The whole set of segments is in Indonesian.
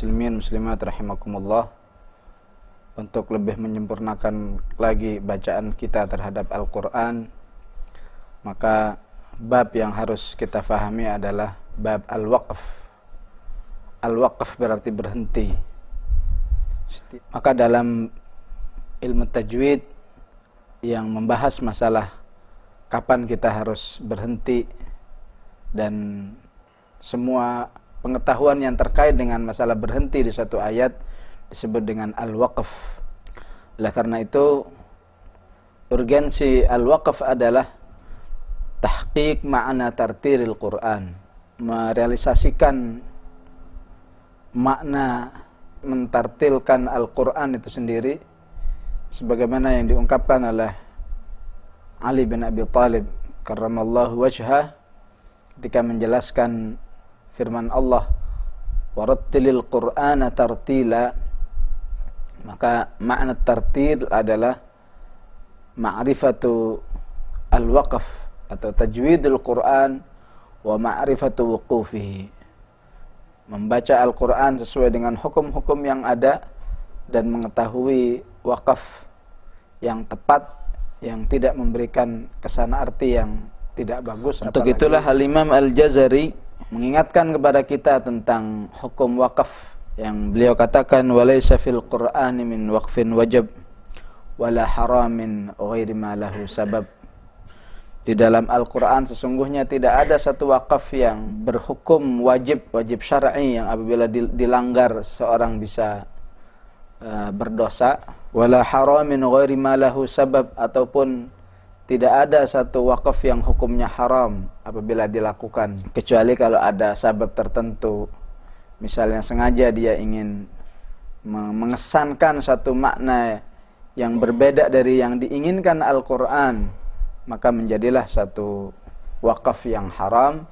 muslimin muslimat rahimakumullah, untuk lebih menyempurnakan lagi bacaan kita terhadap Al-Quran, maka bab yang harus kita fahami adalah bab al-waqf. Al-waqf berarti berhenti. Maka dalam ilmu tajwid yang membahas masalah kapan kita harus berhenti dan semua pengetahuan yang terkait dengan masalah berhenti di suatu ayat disebut dengan al-waqf. Oleh karena itu, urgensi al-waqf adalah tahqiq makna tartilil Quran, merealisasikan makna mentartilkan Al-Quran itu sendiri, sebagaimana yang diungkapkan oleh Ali bin Abi Thalib karramallahu wajhah ketika menjelaskan firman Allah, warattilil Qur'ana tartila. Maka makna tartil adalah ma'rifatu al-waqf atau tajwidul Qur'an wa ma'rifatu wuqufihi, membaca Al-Quran sesuai dengan hukum-hukum yang ada dan mengetahui wakaf yang tepat, yang tidak memberikan kesan arti yang tidak bagus. Untuk itulah Al-Imam Al-Jazari mengingatkan kepada kita tentang hukum wakaf yang beliau katakan, walaysa fil Qur'ani min waqfin wajib wala haramin ghairi ma lahu sabab. Di dalam Al-Quran sesungguhnya tidak ada satu wakaf yang berhukum wajib syar'i yang apabila dilanggar seorang bisa berdosa, wala haramin ghairi ma lahu sabab, ataupun tidak ada satu wakaf yang hukumnya haram apabila dilakukan kecuali kalau ada sabab tertentu. Misalnya sengaja dia ingin mengesankan satu makna yang berbeda dari yang diinginkan Al-Quran, maka menjadilah satu wakaf yang haram,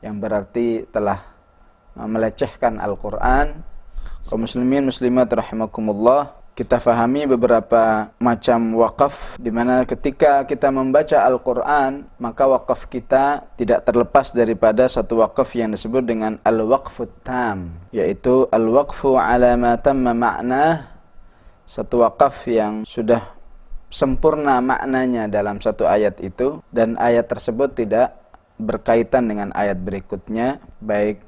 yang berarti telah melecehkan Al-Quran. Kaum muslimin muslimat rahimakumullah, kita fahami beberapa macam wakaf, di mana ketika kita membaca Al-Quran, maka wakaf kita tidak terlepas daripada satu wakaf yang disebut dengan al-waqfut tam, yaitu al-waqfu ala ma tamma ma'nah, satu wakaf yang sudah sempurna maknanya dalam satu ayat itu, dan ayat tersebut tidak berkaitan dengan ayat berikutnya, baik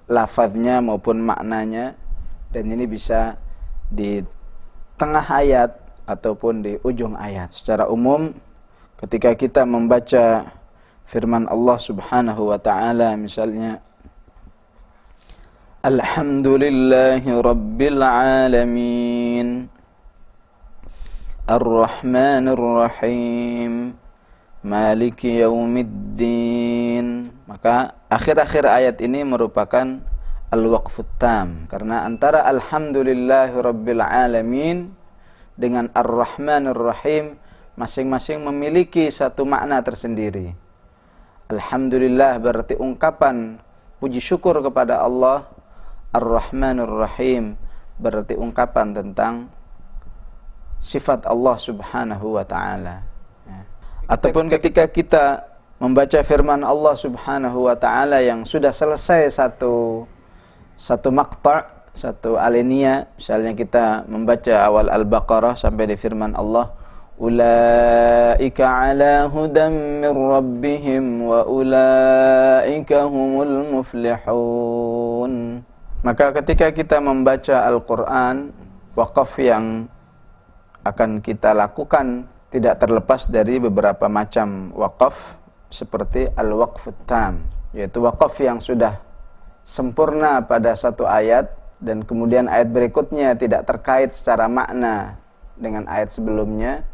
lafadznya maupun maknanya, dan ini bisa di tengah ayat ataupun di ujung ayat. Secara umum, ketika kita membaca firman Allah Subhanahu wa ta'ala, misalnya Alhamdulillahi Rabbil Alamin Ar-Rahmanir Rahim Maliki Yaumiddin, maka akhir-akhir ayat ini merupakan al-waqfut tam, karena antara Alhamdulillahi Rabbil Alamin dengan Ar-Rahmanir Rahim masing-masing memiliki satu makna tersendiri. Alhamdulillah berarti ungkapan puji syukur kepada Allah, Ar-Rahmanir Rahim berarti ungkapan tentang sifat Allah Subhanahu wa ta'ala. Ataupun ketika kita membaca firman Allah Subhanahu wa ta'ala yang sudah selesai satu maqta', satu alinea, misalnya kita membaca awal Al-Baqarah sampai di firman Allah, ulaika ala hudam min rabbihim wa ulaika humul muflihun. Maka ketika kita membaca Al-Quran, wakaf yang akan kita lakukan tidak terlepas dari beberapa macam wakaf, seperti al-waqfut tam, yaitu wakaf yang sudah sempurna pada satu ayat dan kemudian ayat berikutnya tidak terkait secara makna dengan ayat sebelumnya,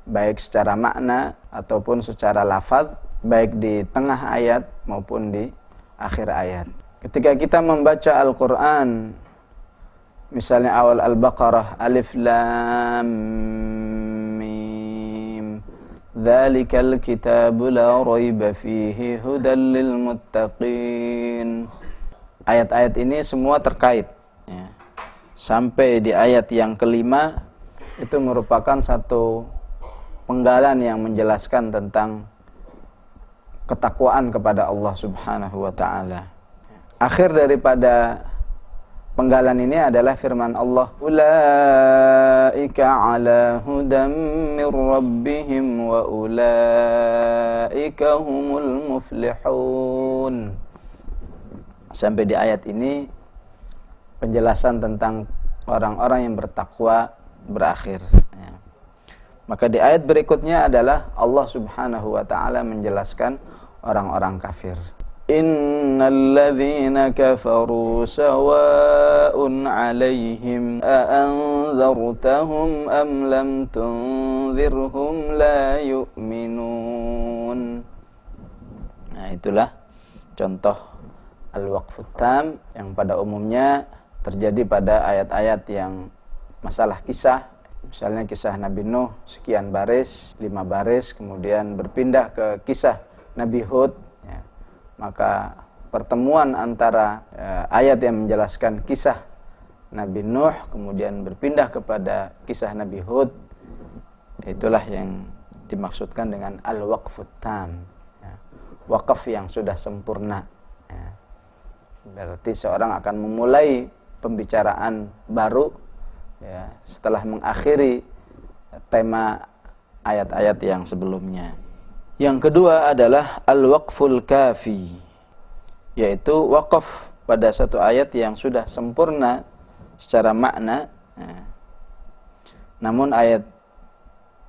baik secara makna ataupun secara lafaz, baik di tengah ayat maupun di akhir ayat. Ketika kita membaca Al-Quran, misalnya awal Al-Baqarah, Alif Lam Mim Dzalikal kitabu la raiba fihi hudal lil muttaqin. Ayat-ayat ini semua terkait ya. Sampai di ayat yang kelima itu merupakan satu penggalan yang menjelaskan tentang ketakwaan kepada Allah Subhanahu wa ta'ala. Akhir daripada penggalan ini adalah firman Allah, ulaika ala hudam mir rabbihim wa ulaika humul muflihun. Sampai di ayat ini penjelasan tentang orang-orang yang bertakwa berakhir. Maka di ayat berikutnya adalah Allah Subhanahu wa taala menjelaskan orang-orang kafir. Innal ladzina kafaru sawa'un 'alaihim a anzartahum am lam tunzirhum la yu'minun. Nah, itulah contoh al-waqfut tam yang pada umumnya terjadi pada ayat-ayat yang masalah kisah. Misalnya kisah Nabi Nuh sekian baris, 5 baris, kemudian berpindah ke kisah Nabi Hud. Ya. Maka pertemuan antara ayat yang menjelaskan kisah Nabi Nuh kemudian berpindah kepada kisah Nabi Hud, itulah yang dimaksudkan dengan al-waqfut tam. Ya. Wakaf yang sudah sempurna. Ya. Berarti seorang akan memulai pembicaraan baru, ya, setelah mengakhiri tema ayat-ayat yang sebelumnya. Yang kedua adalah al-waqful kafi, yaitu wakaf pada satu ayat yang sudah sempurna secara makna, ya, namun ayat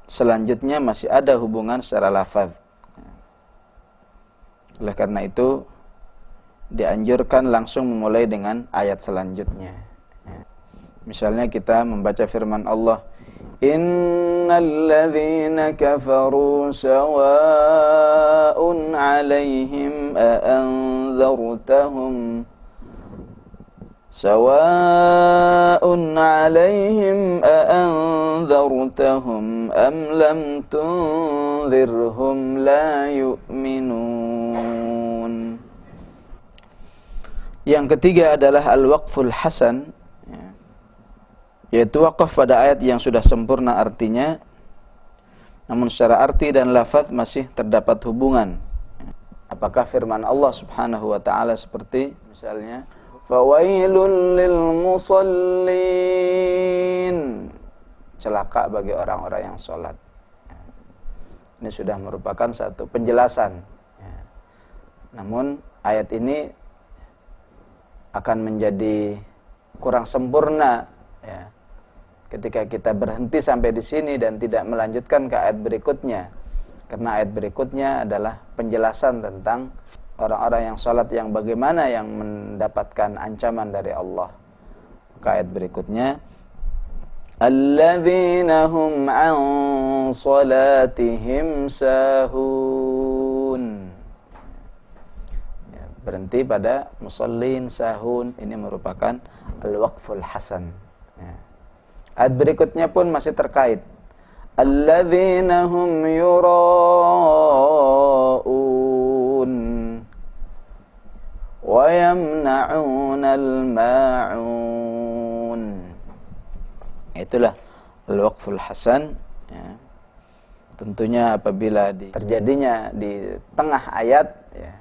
selanjutnya masih ada hubungan secara lafaz. Oleh karena itu dianjurkan langsung memulai dengan ayat selanjutnya. Misalnya kita membaca firman Allah, innal ladzina kafaru sawa'un 'alaihim a anzartahum am lam tunzirhum la yu'minun. Yang ketiga adalah al-waqful hasan, yaitu wakaf pada ayat yang sudah sempurna artinya, namun secara arti dan lafaz masih terdapat hubungan. Apakah firman Allah Subhanahu wa taala seperti misalnya fawailul lil musallin, celaka bagi orang-orang yang sholat. Ini sudah merupakan satu penjelasan. Namun ayat ini akan menjadi kurang sempurna, ya, ketika kita berhenti sampai di sini dan tidak melanjutkan ke ayat berikutnya, karena ayat berikutnya adalah penjelasan tentang orang-orang yang sholat yang bagaimana yang mendapatkan ancaman dari Allah. Ke ayat berikutnya, alladzina hum an salatihim sahun. Ya, berhenti pada musallin sahun, ini merupakan al-waqful hasan. Ya. Ayat berikutnya pun masih terkait. Alladzina hum yura'un wa yamna'unal ma'un. Itulah al-waqful hasan, ya. Tentunya apabila terjadinya di tengah ayat, ya,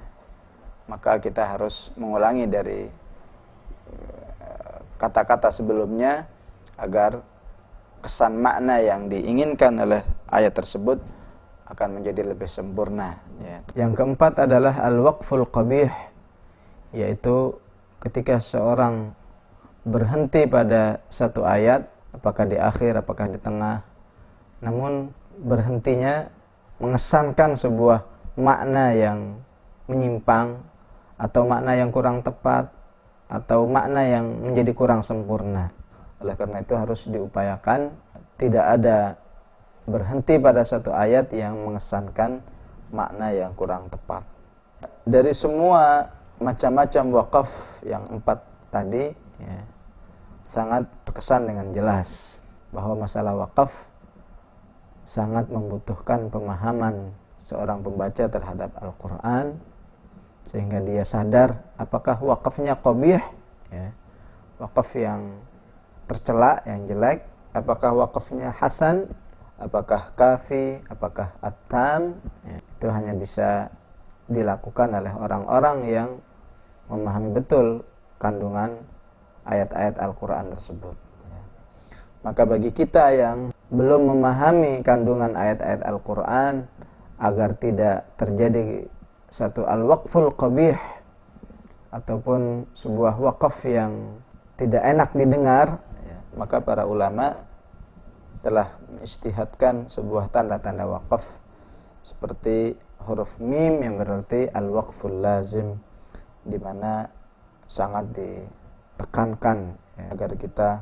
maka kita harus mengulangi dari kata-kata sebelumnya agar kesan makna yang diinginkan oleh ayat tersebut akan menjadi lebih sempurna, ya. Yang keempat adalah al-waqful qabih, yaitu ketika seorang berhenti pada satu ayat, apakah di akhir, apakah di tengah, namun berhentinya mengesankan sebuah makna yang menyimpang atau makna yang kurang tepat atau makna yang menjadi kurang sempurna. Oleh karena itu harus diupayakan tidak ada berhenti pada satu ayat yang mengesankan makna yang kurang tepat. Dari semua macam-macam wakaf yang 4 tadi, ya, sangat terkesan dengan jelas bahwa masalah wakaf sangat membutuhkan pemahaman seorang pembaca terhadap Al-Quran, sehingga dia sadar apakah wakafnya qabih, ya, wakaf yang tercela, yang jelek, apakah wakafnya hasan, apakah kafi, apakah at-tam, ya, itu hanya bisa dilakukan oleh orang-orang yang memahami betul kandungan ayat-ayat Al-Quran tersebut. Maka bagi kita yang belum memahami kandungan ayat-ayat Al-Quran, agar tidak terjadi satu al-waqful qabih ataupun sebuah wakaf yang tidak enak didengar, maka para ulama telah mengijtihadkan sebuah tanda-tanda wakaf seperti huruf mim yang berarti al-waqful lazim, di mana sangat ditekankan agar kita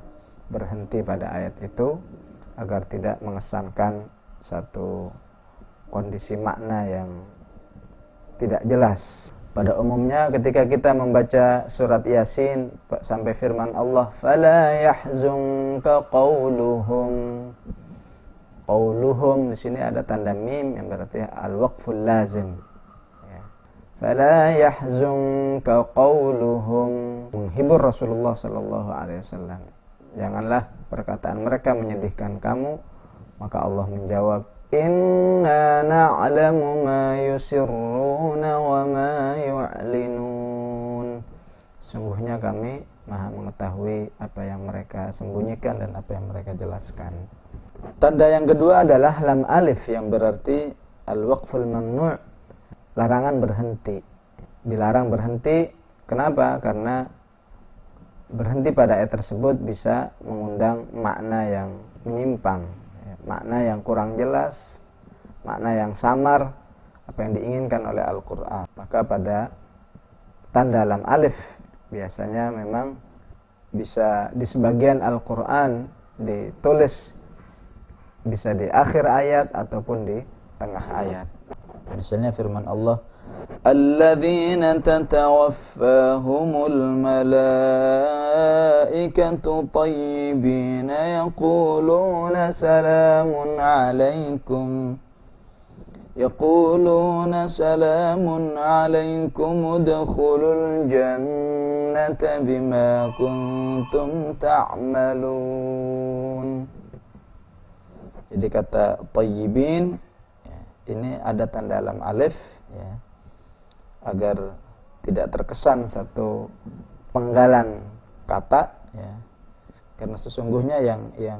berhenti pada ayat itu agar tidak mengesankan satu kondisi makna yang tidak jelas. Pada umumnya ketika kita membaca surat Yasin sampai firman Allah, "Fala yahzunka qauluhum." Qauluhum di sini ada tanda mim yang berarti al-waqful lazim. Fala yahzunka qauluhum. Menghibur Rasulullah sallallahu alaihi wasallam. Janganlah perkataan mereka menyedihkan kamu. Maka Allah menjawab, "Inna na'lamu ma yusirruna wa ma yu'linun." Sungguhnya kami Maha mengetahui apa yang mereka sembunyikan dan apa yang mereka jelaskan. Tanda yang kedua adalah lam alif yang berarti al-waqful mamnu', larangan berhenti. Dilarang berhenti. Kenapa? Karena berhenti pada ayat tersebut bisa mengundang makna yang menyimpang, makna yang kurang jelas, makna yang samar apa yang diinginkan oleh Al-Quran. Maka pada tanda lam alif biasanya memang bisa di sebagian Al-Quran ditulis bisa di akhir ayat ataupun di tengah ayat. Misalnya firman Allah, "Alladzina tatawaffahumul malaikatu tayyibina yaquluna salamun alaikum udkhulul jannata bima kuntum ta'malun." Jadi kata tayyibin ini ada tanda lam alif agar tidak terkesan satu penggalan kata karena sesungguhnya yang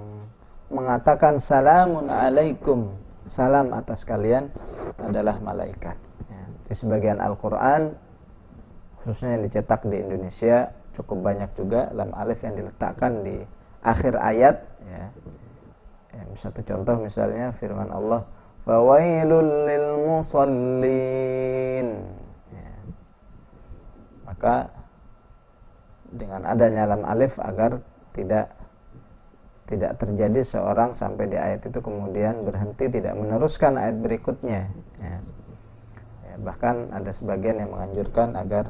mengatakan salamun alaikum, salam atas kalian, adalah malaikat. Di sebagian Al-Quran khususnya yang dicetak di Indonesia cukup banyak juga lam alif yang diletakkan di akhir ayat. Satu contoh misalnya firman Allah, "Fawailul lil musallin." Maka dengan adanya lam alif agar tidak terjadi seorang sampai di ayat itu kemudian berhenti tidak meneruskan ayat berikutnya. Bahkan ada sebagian yang menganjurkan agar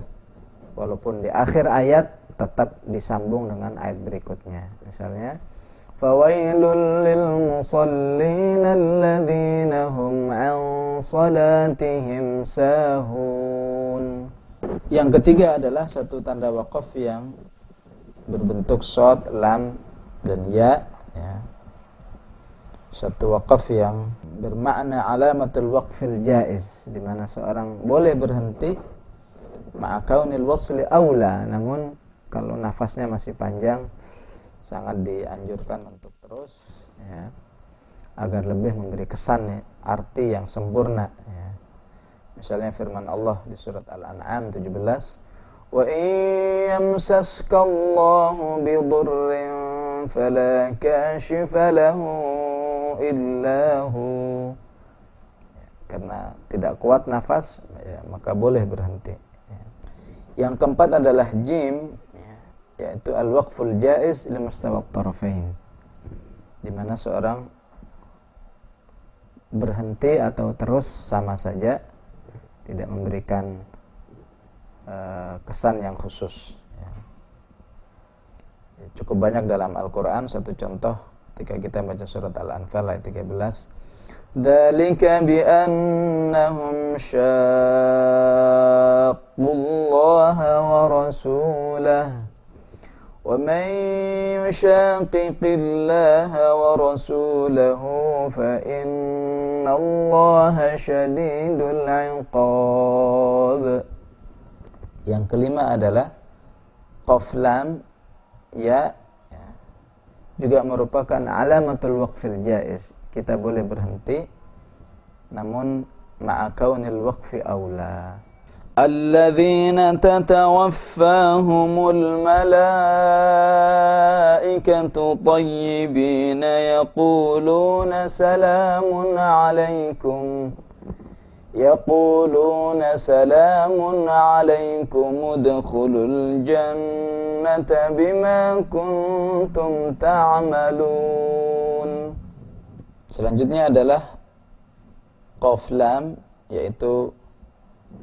walaupun di akhir ayat tetap disambung dengan ayat berikutnya. Misalnya, "Fawailul lil musallin alladzina hum 'an salatihim sahun." Yang ketiga adalah satu tanda waqaf yang berbentuk shad, lam, dan ya. Satu waqaf yang bermakna alamatul waqfil jaiz, di mana seorang boleh berhenti ma'a kaunil wasli aula, namun kalau nafasnya masih panjang sangat dianjurkan untuk terus agar lebih memberi kesan arti yang sempurna. Misalnya firman Allah di surat Al-An'am 17, "Wa yamsaskallahu bidurrin fala kashifa lahu illahu." Karena tidak kuat nafas maka boleh berhenti. Yang keempat adalah jim, yaitu al-waqful jaiz li mustawat tarafain, di mana seorang berhenti atau terus sama saja, tidak memberikan kesan yang khusus. Cukup banyak dalam Al-Quran. Satu contoh ketika kita baca surat Al-Anfal ayat 13, "Dzalika bi annahum syaqqullaha wa rasulahu wa man yushaqiqillaha wa rasulahu fa innallaha syadidul 'iqab." Yang kelima adalah qaf lam ya juga merupakan alamatul waqfil jaiz. Kita boleh berhenti, namun ma'a kaunil waqfi aula. Alladzina tatawaffahumul malaikatu tayyibina yaquluna salamun alaikum udkhulul jannata bima kuntum ta'malun. Selanjutnya adalah qaf lam, yaitu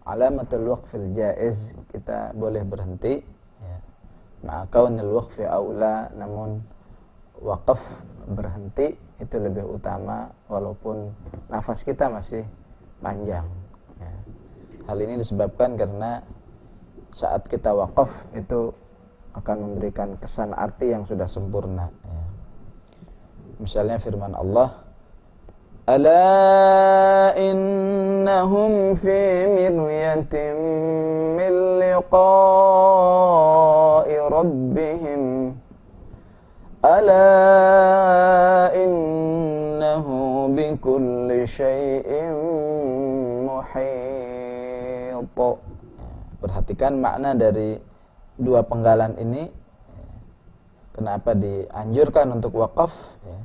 alamatul waqfil jaiz. Kita boleh berhenti ya. Ma'a kaunil waqfi aula, namun waqaf berhenti itu lebih utama walaupun nafas kita masih panjang ya. Hal ini disebabkan karena saat kita waqaf itu akan memberikan kesan arti yang sudah sempurna ya. Misalnya firman Allah, ala innahum fi miryatin min liqa'i rabbihim ala innahu bikulli syai'in muhit. Perhatikan makna dari dua penggalan ini. Kenapa dianjurkan untuk wakaf ya?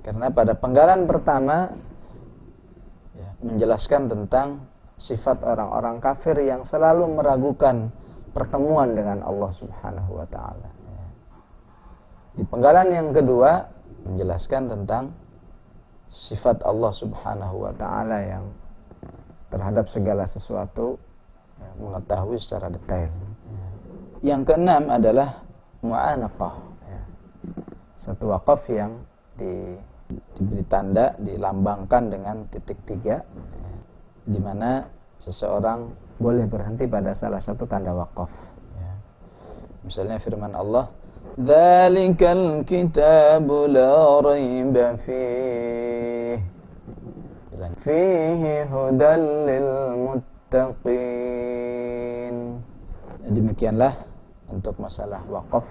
Karena pada penggalan pertama ya, menjelaskan tentang sifat orang-orang kafir yang selalu meragukan pertemuan dengan Allah Subhanahu wa ta'ala. Di penggalan yang kedua menjelaskan tentang sifat Allah Subhanahu wa ta'ala yang terhadap segala sesuatu ya, mengetahui secara detail. Yang keenam adalah mu'anaqah ya. Satu wakaf yang diberi tanda, dilambangkan dengan titik 3 ya, di mana seseorang boleh berhenti pada salah satu tanda wakaf ya. Misalnya firman Allah, dzalikal kitabu la raiba fihi hudan lil muttaqin. Demikianlah untuk masalah wakaf